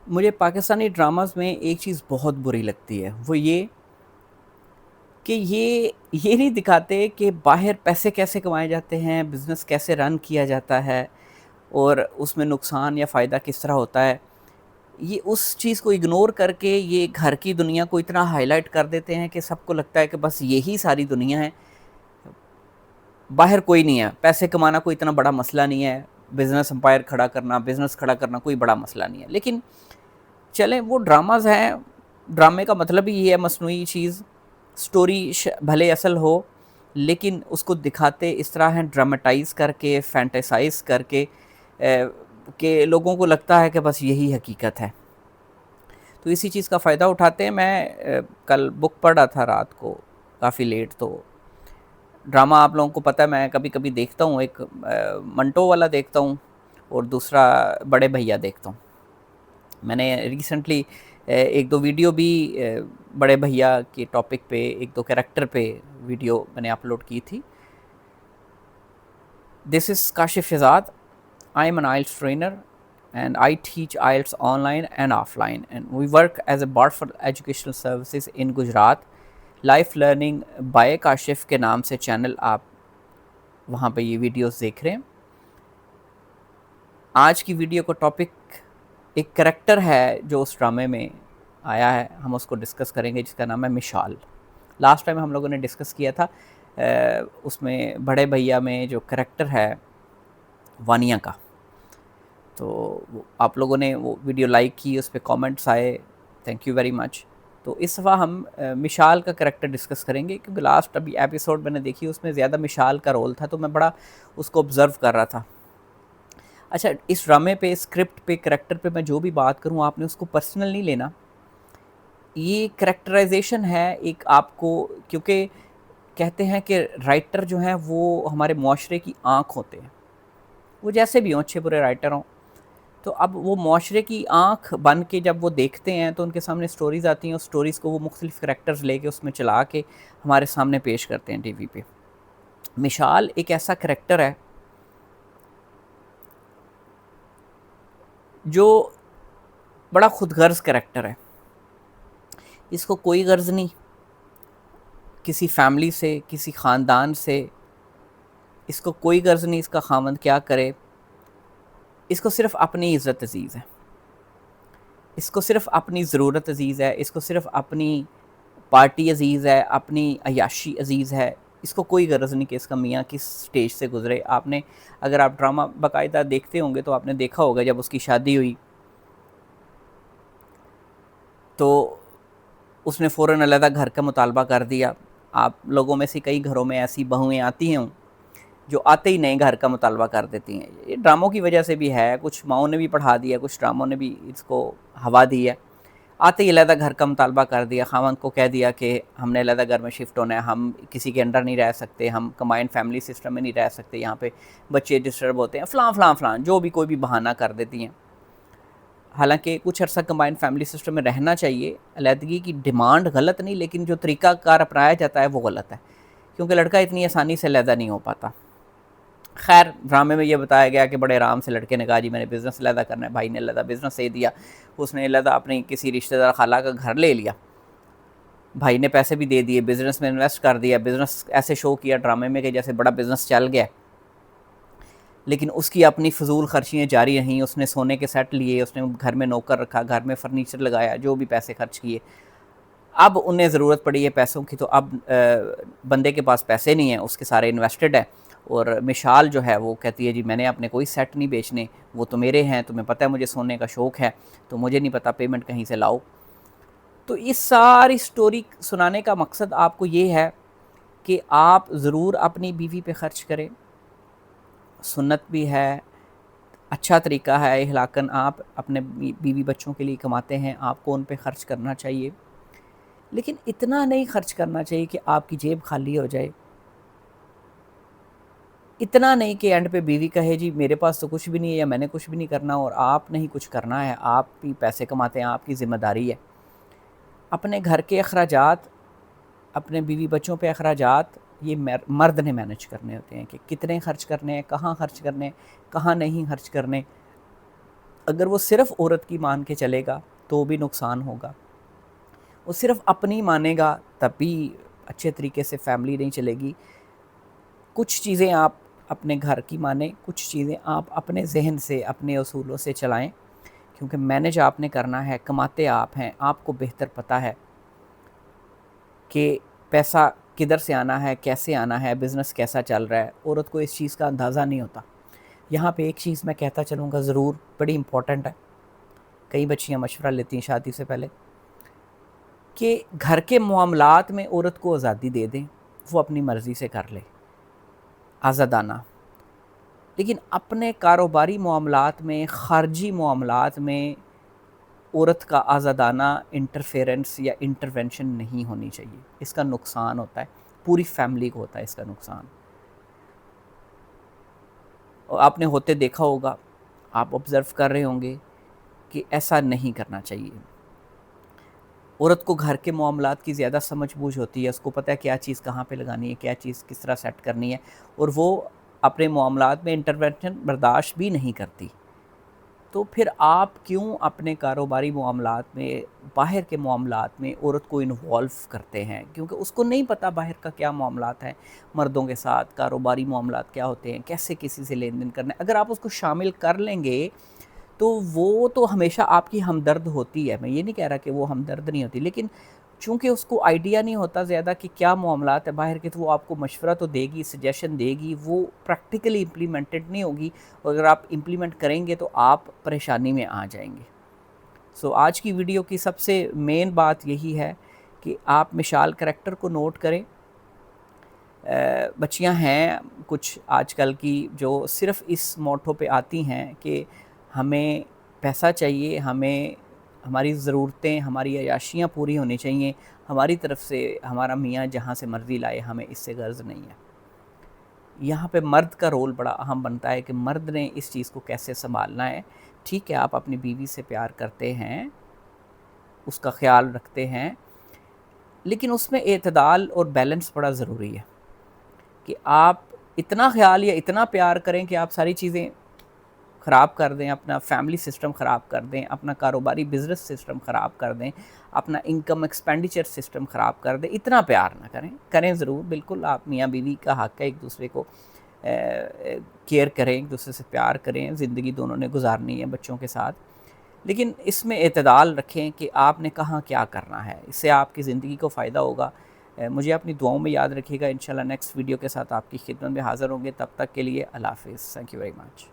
مجھے پاکستانی ڈراماز میں ایک چیز بہت بری لگتی ہے، وہ یہ کہ یہ نہیں دکھاتے کہ باہر پیسے کیسے کمائے جاتے ہیں، بزنس کیسے رن کیا جاتا ہے اور اس میں نقصان یا فائدہ کس طرح ہوتا ہے۔ یہ اس چیز کو اگنور کر کے یہ گھر کی دنیا کو اتنا ہائی لائٹ کر دیتے ہیں کہ سب کو لگتا ہے کہ بس یہی ساری دنیا ہے، باہر کوئی نہیں ہے، پیسے کمانا کوئی اتنا بڑا مسئلہ نہیں ہے، بزنس امپائر کھڑا کرنا، بزنس کھڑا کرنا کوئی بڑا مسئلہ نہیں ہے۔ لیکن چلیں وہ ڈراماز ہیں، ڈرامے کا مطلب ہی یہ ہے مصنوعی چیز، سٹوری بھلے اصل ہو لیکن اس کو دکھاتے اس طرح ہیں ڈرامٹائز کر کے، فینٹیسائز کر کے کہ لوگوں کو لگتا ہے کہ بس یہی حقیقت ہے، تو اسی چیز کا فائدہ اٹھاتے ہیں۔ میں کل بک پڑھ رہا تھا رات کو کافی لیٹ، تو ڈرامہ آپ لوگوں کو پتہ ہے میں کبھی کبھی دیکھتا ہوں، ایک منٹو والا دیکھتا ہوں اور دوسرا بڑے بھیا دیکھتا ہوں۔ میں نے ریسنٹلی ایک دو ویڈیو بھی بڑے بھیا کے ٹاپک پہ، ایک دو کریکٹر پہ ویڈیو میں نے اپلوڈ کی تھی۔ This is Kashif Shahzad, I am an IELTS trainer and I teach IELTS online and offline, and we work as a board for educational services in Gujarat. Life Learning by Kashif کے نام سے channel, آپ وہاں پہ یہ ویڈیوز دیکھ رہے ہیں۔ آج کی ویڈیو کا ٹاپک ایک کریکٹر ہے جو اس ڈرامے میں آیا ہے، ہم اس کو ڈسکس کریں گے، جس کا نام ہے مشال۔ لاسٹ ٹائم ہم لوگوں نے ڈسکس کیا تھا اس میں بڑے بھیا میں جو کریکٹر ہے وانیہ کا، تو آپ لوگوں نے وہ ویڈیو لائک کی، اس پہ کامنٹس آئے، تھینک یو ویری مچ۔ تو اس دفعہ ہم مشال کا کریکٹر ڈسکس کریں گے، کیونکہ لاسٹ ابھی ایپیسوڈ میں نے دیکھی اس میں زیادہ مشال کا رول تھا، تو میں بڑا اس کو آبزرو کر رہا تھا۔ اچھا، اس ڈرامے پہ، اسکرپٹ پہ، کریکٹر پہ میں جو بھی بات کروں آپ نے اس کو پرسنل نہیں لینا، یہ کریکٹرائزیشن ہے ایک آپ کو، کیونکہ کہتے ہیں کہ رائٹر جو ہیں وہ ہمارے معاشرے کی آنکھ ہوتے ہیں، وہ جیسے بھی ہوں، اچھے برے رائٹر ہوں، تو اب وہ معاشرے کی آنکھ بن کے جب وہ دیکھتے ہیں تو ان کے سامنے سٹوریز آتی ہیں، اس سٹوریز کو وہ مختلف کریکٹرز لے کے اس میں چلا کے ہمارے سامنے پیش کرتے ہیں ٹی وی پہ۔ مشال ایک ایسا کریکٹر ہے جو بڑا خود غرض کریکٹر ہے، اس کو کوئی غرض نہیں کسی فیملی سے، کسی خاندان سے، اس کو کوئی غرض نہیں اس کا خاوند کیا کرے، اس کو صرف اپنی عزت عزیز ہے، اس کو صرف اپنی ضرورت عزیز ہے، اس کو صرف اپنی پارٹی عزیز ہے، اپنی عیاشی عزیز ہے، اس کو کوئی غرض نہیں کہ اس کا میاں کس سٹیج سے گزرے۔ آپ نے اگر آپ ڈرامہ باقاعدہ دیکھتے ہوں گے تو آپ نے دیکھا ہوگا جب اس کی شادی ہوئی تو اس نے فوراً علیحدہ گھر کا مطالبہ کر دیا۔ آپ لوگوں میں سے کئی گھروں میں ایسی بہویں آتی ہیں جو آتے ہی نئے گھر کا مطالبہ کر دیتی ہیں، یہ ڈراموں کی وجہ سے بھی ہے، کچھ ماؤں نے بھی پڑھا دیا، کچھ ڈراموں نے بھی اس کو ہوا دی ہے۔ آتے ہی علیحدہ گھر کا مطالبہ کر دیا، خاوند کو کہہ دیا کہ ہم نے علیحدہ گھر میں شفٹ ہونا ہے، ہم کسی کے انڈر نہیں رہ سکتے، ہم کمبائنڈ فیملی سسٹم میں نہیں رہ سکتے، یہاں پہ بچے ڈسٹرب ہوتے ہیں، فلاں فلاں فلاں جو بھی کوئی بھی بہانہ کر دیتی ہیں۔ حالانکہ کچھ عرصہ کمبائنڈ فیملی سسٹم میں رہنا چاہیے، علیحدگی کی ڈیمانڈ غلط نہیں، لیکن جو طریقہ کار اپنایا جاتا ہے وہ غلط ہے، کیونکہ لڑکا اتنی آسانی سے علیحدہ نہیں ہو پاتا۔ خیر ڈرامے میں یہ بتایا گیا کہ بڑے آرام سے لڑکے نے کہا جی میں نے بزنس علیحدہ کرنا ہے، بھائی نے علیحدہ بزنس دے دیا، اس نے علیحدہ اپنی کسی رشتہ دار خالہ کا گھر لے لیا، بھائی نے پیسے بھی دے دیے، بزنس میں انویسٹ کر دیا، بزنس ایسے شو کیا ڈرامے میں کہ جیسے بڑا بزنس چل گیا، لیکن اس کی اپنی فضول خرچیاں جاری رہیں، اس نے سونے کے سیٹ لیے، اس نے گھر میں نوکر رکھا، گھر میں فرنیچر لگایا، جو بھی پیسے خرچ کیے۔ اب انہیں ضرورت پڑی ہے پیسوں کی، تو اب بندے کے پاس پیسے نہیں ہیں، اس کے سارے انویسٹڈ ہیں، اور مشال جو ہے وہ کہتی ہے جی میں نے اپنے کوئی سیٹ نہیں بیچنے، وہ تو میرے ہیں، تمہیں پتہ ہے مجھے سونے کا شوق ہے، تو مجھے نہیں پتہ پیمنٹ کہیں سے لاؤ۔ تو اس ساری سٹوری سنانے کا مقصد آپ کو یہ ہے کہ آپ ضرور اپنی بیوی پہ خرچ کریں، سنت بھی ہے، اچھا طریقہ ہے، اخلاقاً آپ اپنے بیوی بچوں کے لیے کماتے ہیں، آپ کو ان پہ خرچ کرنا چاہیے، لیکن اتنا نہیں خرچ کرنا چاہیے کہ آپ کی جیب خالی ہو جائے، اتنا نہیں کہ اینڈ پہ بیوی کہے جی میرے پاس تو کچھ بھی نہیں ہے، یا میں نے کچھ بھی نہیں کرنا، اور آپ نہیں کچھ کرنا ہے، آپ بھی پیسے کماتے ہیں، آپ کی ذمہ داری ہے۔ اپنے گھر کے اخراجات، اپنے بیوی بچوں پہ اخراجات، یہ مرد نے مینج کرنے ہوتے ہیں کہ کتنے خرچ کرنے ہیں، کہاں خرچ کرنے ہیں، کہاں نہیں خرچ کرنے۔ اگر وہ صرف عورت کی مان کے چلے گا تو بھی نقصان ہوگا، وہ صرف اپنی مانے گا تب بھی اچھے طریقے سے فیملی نہیں چلے گی۔ کچھ چیزیں آپ اپنے گھر کی مانیں، کچھ چیزیں آپ اپنے ذہن سے، اپنے اصولوں سے چلائیں، کیونکہ مینج آپ نے کرنا ہے، کماتے آپ ہیں، آپ کو بہتر پتہ ہے کہ پیسہ کدھر سے آنا ہے، کیسے آنا ہے، بزنس کیسا چل رہا ہے۔ عورت کو اس چیز کا اندازہ نہیں ہوتا۔ یہاں پہ ایک چیز میں کہتا چلوں گا ضرور، بڑی امپورٹنٹ ہے، کئی بچیاں مشورہ لیتی ہیں شادی سے پہلے کہ گھر کے معاملات میں عورت کو آزادی دے دیں، وہ اپنی مرضی سے کر لے، آزادانہ، لیکن اپنے کاروباری معاملات میں، خارجی معاملات میں عورت کا آزادانہ انٹرفیرنس یا انٹرونشن نہیں ہونی چاہیے۔ اس کا نقصان ہوتا ہے، پوری فیملی کو ہوتا ہے اس کا نقصان۔ اور آپ نے ہوتے دیکھا ہوگا، آپ آبزرو کر رہے ہوں گے کہ ایسا نہیں کرنا چاہیے۔ عورت کو گھر کے معاملات کی زیادہ سمجھ بوجھ ہوتی ہے، اس کو پتہ ہے کیا چیز کہاں پہ لگانی ہے، کیا چیز کس طرح سیٹ کرنی ہے، اور وہ اپنے معاملات میں انٹرونشن برداشت بھی نہیں کرتی۔ تو پھر آپ کیوں اپنے کاروباری معاملات میں، باہر کے معاملات میں عورت کو انوالو کرتے ہیں؟ کیونکہ اس کو نہیں پتہ باہر کا کیا معاملات ہیں، مردوں کے ساتھ کاروباری معاملات کیا ہوتے ہیں، کیسے کسی سے لین دین کرنا ہے۔ اگر آپ اس کو شامل کر لیں گے تو وہ تو ہمیشہ آپ کی ہمدرد ہوتی ہے، میں یہ نہیں کہہ رہا کہ وہ ہمدرد نہیں ہوتی، لیکن چونکہ اس کو آئیڈیا نہیں ہوتا زیادہ کہ کیا معاملات ہے باہر کے، تو وہ آپ کو مشورہ تو دے گی، سجیشن دے گی، وہ پریکٹیکلی امپلیمنٹڈ نہیں ہوگی، اور اگر آپ امپلیمنٹ کریں گے تو آپ پریشانی میں آ جائیں گے۔ سو آج کی ویڈیو کی سب سے مین بات یہی ہے کہ آپ مشال کریکٹر کو نوٹ کریں۔ بچیاں ہیں کچھ آج کل کی جو صرف اس موٹو پہ آتی ہیں کہ ہمیں پیسہ چاہیے، ہمیں ہماری ضرورتیں، ہماری عیاشیاں پوری ہونی چاہیے، ہماری طرف سے ہمارا میاں جہاں سے مرضی لائے، ہمیں اس سے غرض نہیں ہے۔ یہاں پہ مرد کا رول بڑا اہم بنتا ہے کہ مرد نے اس چیز کو کیسے سنبھالنا ہے۔ ٹھیک ہے، آپ اپنی بیوی سے پیار کرتے ہیں، اس کا خیال رکھتے ہیں، لیکن اس میں اعتدال اور بیلنس بڑا ضروری ہے کہ آپ اتنا خیال یا اتنا پیار کریں کہ آپ ساری چیزیں خراب کر دیں، اپنا فیملی سسٹم خراب کر دیں، اپنا کاروباری بزنس سسٹم خراب کر دیں، اپنا انکم ایکسپینڈیچر سسٹم خراب کر دیں۔ اتنا پیار نہ کریں، کریں ضرور، بالکل آپ میاں بیوی کا حق ہے ایک دوسرے کو کیئر کریں، ایک دوسرے سے پیار کریں، زندگی دونوں نے گزارنی ہے بچوں کے ساتھ، لیکن اس میں اعتدال رکھیں کہ آپ نے کہاں کیا کرنا ہے، اس سے آپ کی زندگی کو فائدہ ہوگا۔ مجھے اپنی دعاؤں میں یاد رکھیے گا، انشاءاللہ نیکسٹ ویڈیو کے ساتھ آپ کی خدمت میں حاضر ہوں گے، تب تک کے لیے اللہ حافظ، تھینک یو ویری مچ۔